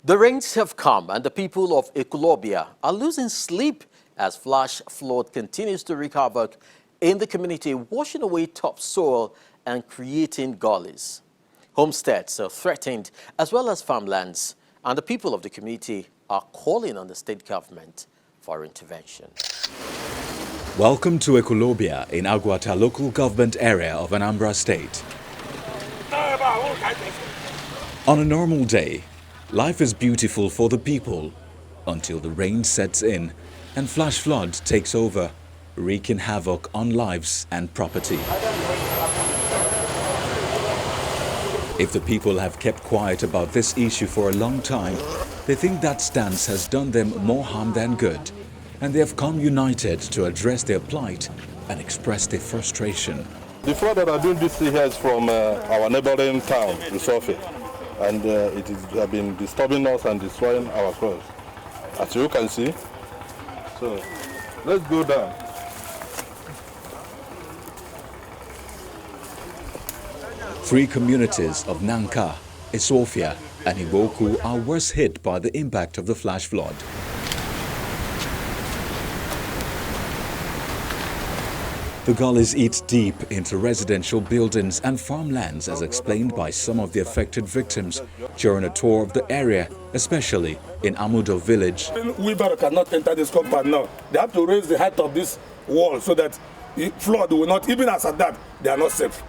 The rains have come and the people of Ekwulobia are losing sleep as flash flood continues to wreak havoc in the community, washing away topsoil and creating gullies. Homesteads are threatened as well as farmlands, and the people of the community are calling on the state government for intervention. Welcome to Ekwulobia in Agwata local government area of Anambra State. On a normal day, life is beautiful for the people until the rain sets in and flash flood takes over, wreaking havoc on lives and property. If the people have kept quiet about this issue for a long time, they think that stance has done them more harm than good, and they have come united to address their plight and express their frustration. The flood that are doing this here is from our neighboring town, Isofe, and it has been disturbing us and destroying our crops, as you can see. So let's go down. Three communities of Nanka, Isofia and Iwoku are worst hit by the impact of the flash flood. The gullies eat deep into residential buildings and farmlands, as explained by some of the affected victims during a tour of the area, especially in Amudo village. Wheelbarrow cannot enter this compound now. They have to raise the height of this wall so that the flood will not, even as at that, they are not safe.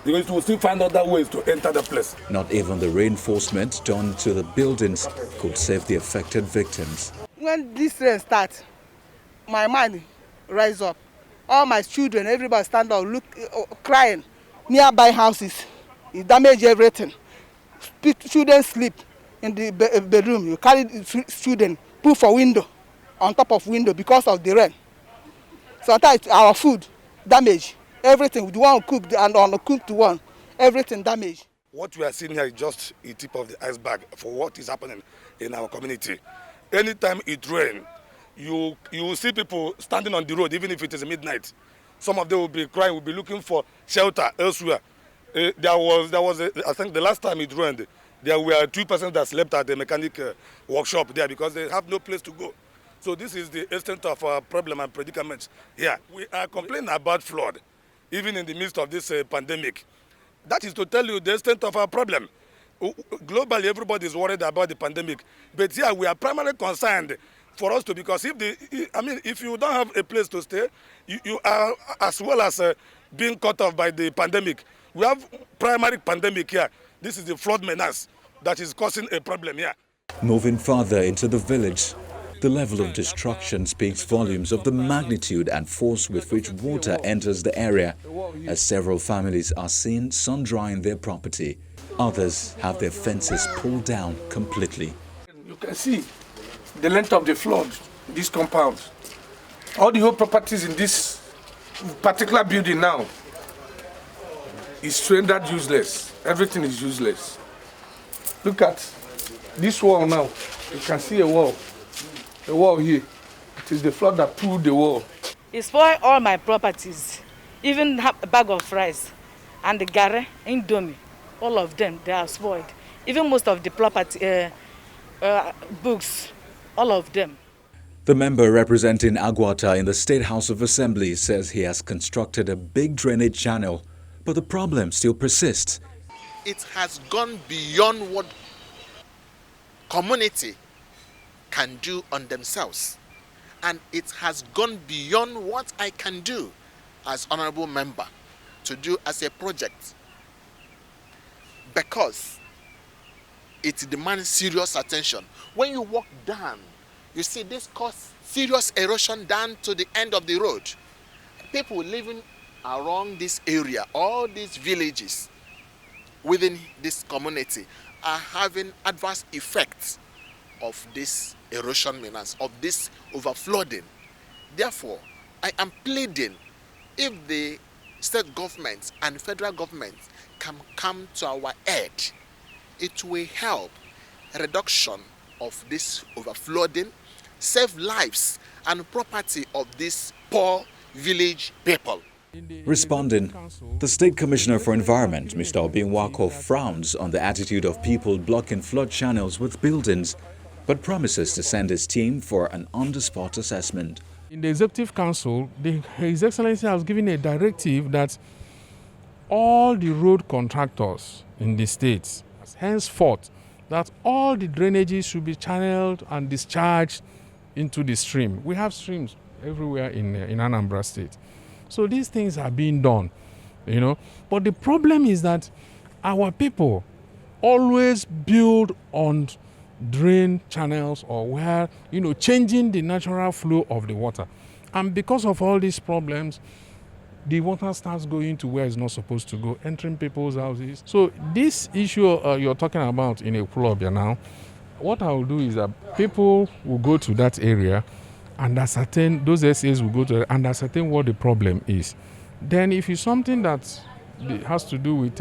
Because we will still find other ways to enter the place. Not even the reinforcement done to the buildings could save the affected victims. When this rain starts, my mind rise up. All my children, everybody stand up, look, crying. Nearby houses, it damage everything. Children sleep in the bedroom. You carry the student, put for window, on top of window because of the rain. Sometimes our food damage. Everything, the one cooked and uncooked one, everything damaged. What we are seeing here is just a tip of the iceberg for what is happening in our community. Anytime it rains, you will see people standing on the road, even if it is midnight. Some of them will be crying, will be looking for shelter elsewhere. I think the last time it rained, there were 2 persons that slept at the mechanic workshop there because they have no place to go. So this is the extent of our problem and predicament here. We are complaining about flood, even in the midst of this pandemic. That is to tell you the extent of our problem. Globally, everybody is worried about the pandemic. But here we are primarily concerned for us to, because if you don't have a place to stay, you are as well as being cut off by the pandemic. We have primary pandemic here. This is the flood menace that is causing a problem here. Moving further into the village, the level of destruction speaks volumes of the magnitude and force with which water enters the area, as several families are seen sun-drying their property. Others have their fences pulled down completely. You can see the length of the flood, this compound. All the whole properties in this particular building now is rendered useless. Everything is useless. Look at this wall now. You can see a wall. The wall here. It is the flood that pulled the wall. It spoiled all my properties, even a bag of rice and the gare, indomie, all of them, they are spoiled. Even most of the property, books, all of them. The member representing Agwata in the State House of Assembly says he has constructed a big drainage channel, but the problem still persists. It has gone beyond what community can do on themselves, and it has gone beyond what I can do as honorable member to do as a project, because it demands serious attention. When you walk down, you see this cause serious erosion down to the end of the road. People living around this area, all these villages within this community are having adverse effects of this erosion menace, of this overflooding. Therefore, I am pleading, if the state government and federal government can come to our aid, it will help reduction of this overflooding, save lives and property of these poor village people. Responding, the State Commissioner for Environment, Mr. Obinwako, frowns on the attitude of people blocking flood channels with buildings, but promises to send his team for an on-the-spot assessment. In the Executive Council, His Excellency has given a directive that all the road contractors in the states, henceforth, that all the drainages should be channeled and discharged into the stream. We have streams everywhere in Anambra State. So these things are being done, you know. But the problem is that our people always build on drain channels or where, you know, changing the natural flow of the water. And because of all these problems, the water starts going to where it's not supposed to go, entering people's houses. So this issue you're talking about in Ekwulobia now, what I will do is that people will go to that area and ascertain, those essays will go to and ascertain what the problem is. Then if it's something that has to do with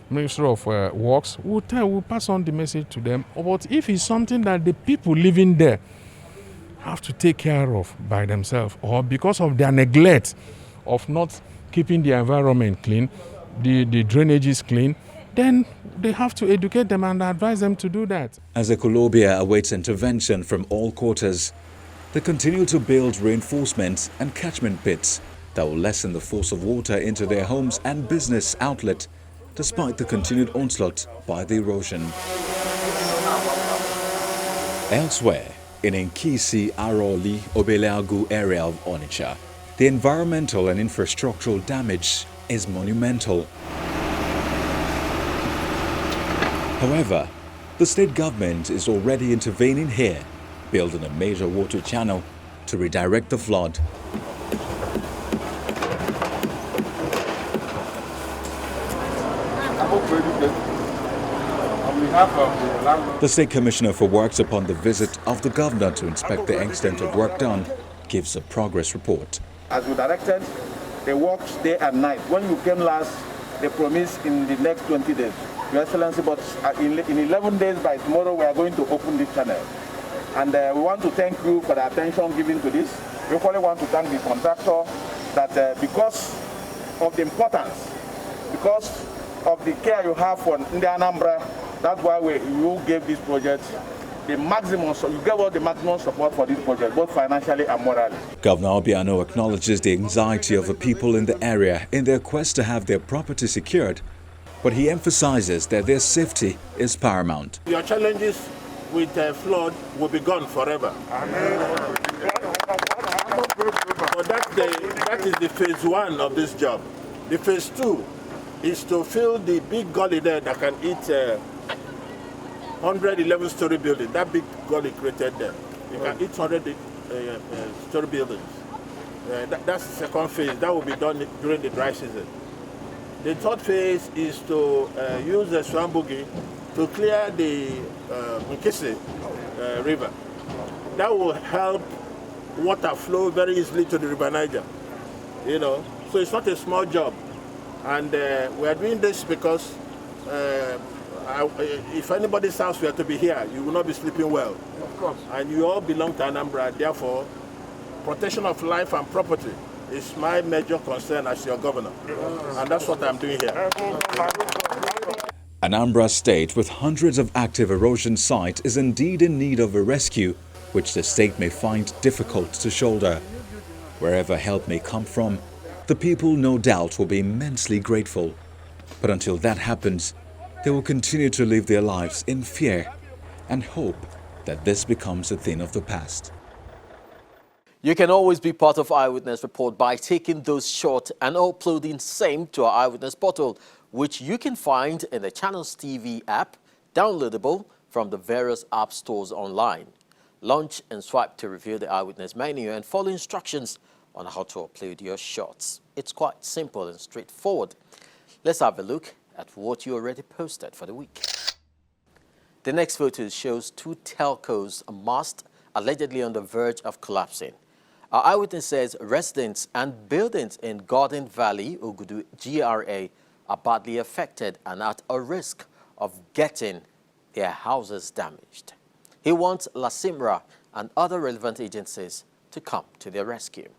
Ministry of Works, we'll pass on the message to them. But if it's something that the people living there have to take care of by themselves, or because of their neglect of not keeping the environment clean, the drainages clean, then they have to educate them and advise them to do that. As Ekwulobia awaits intervention from all quarters, they continue to build reinforcements and catchment pits that will lessen the force of water into their homes and business outlet, despite the continued onslaught by the erosion. Elsewhere, in Nkisi Aroli Obeleagu area of Onitsha, the environmental and infrastructural damage is monumental. However, the state government is already intervening here, building a major water channel to redirect the flood. The State Commissioner for Works, upon the visit of the governor to inspect the extent of work done, gives a progress report. As we directed, they worked day and night. When you came last, they promised in the next 20 days. Your Excellency, but in 11 days by tomorrow, we are going to open this channel. And we want to thank you for the attention given to this. We equally want to thank the contractor that because of the importance, because of the care you have for the Anambra, that's why you gave this project the maximum, so you gave us the maximum support for this project, both financially and morally. Governor Obiano acknowledges the anxiety of the people in the area in their quest to have their property secured, but he emphasizes that their safety is paramount. Your challenges with flood will be gone forever. But that is the phase one of this job. The phase two is to fill the big gully there that can eat 111-story building. That big gully created there. You can eat 100-story buildings. That's the second phase. That will be done during the dry season. The third phase is to use the Swambugi to clear the Nkisi river. That will help water flow very easily to the River Niger. You know, so it's not a small job. And we are doing this because if anybody's house were to be here, you will not be sleeping well. Of course. And you all belong to Anambra, therefore, protection of life and property is my major concern as your governor. And that's what I'm doing here. Anambra State, with hundreds of active erosion sites, is indeed in need of a rescue, which the state may find difficult to shoulder. Wherever help may come from, the people no doubt will be immensely grateful. But until that happens, they will continue to live their lives in fear and hope that this becomes a thing of the past. You can always be part of Eyewitness Report by taking those shots and uploading same to our Eyewitness portal, which you can find in the Channels TV app, downloadable from the various app stores online. Launch and swipe to reveal the Eyewitness menu and follow instructions on how to upload your shots. It's quite simple and straightforward. Let's have a look at what you already posted for the week. The next photo shows two telcos mast allegedly on the verge of collapsing. Our eyewitness says residents and buildings in Garden Valley, Ogudu GRA, are badly affected and at a risk of getting their houses damaged. He wants LASIMRA and other relevant agencies to come to their rescue.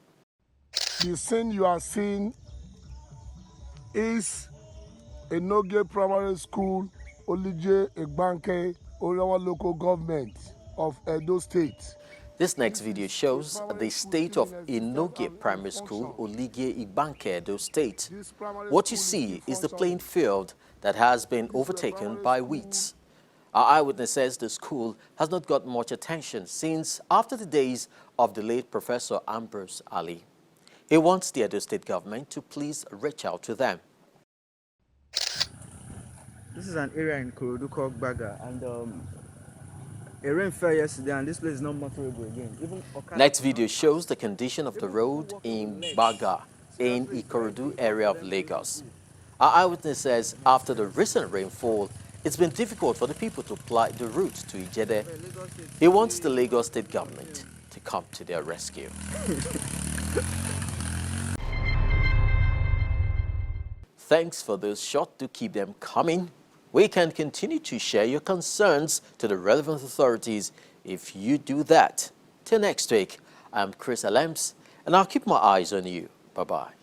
The scene you are seeing is Enoge Primary School, Olije Egbanke, Orawa local government of Edo State. This next video shows the state of Enoge Primary School, Olige Ibanke, Edo State. What you see is the playing field that has been overtaken by weeds. Our eyewitness says the school has not got much attention since after the days of the late Professor Ambrose Ali. He wants the Edo State government to please reach out to them. This is an area in Korodu called Baga, and a rain fell yesterday, and this place is not motorable again. Next video shows the condition of the road in Baga, in Ikorodu area of Lagos. Our eyewitness says after the recent rainfall, it's been difficult for the people to ply the route to Ijede. He wants the Lagos State government to come to their rescue. Thanks for those shots. To keep them coming. We can continue to share your concerns to the relevant authorities if you do that. Till next week, I'm Chris Alems, and I'll keep my eyes on you. Bye-bye.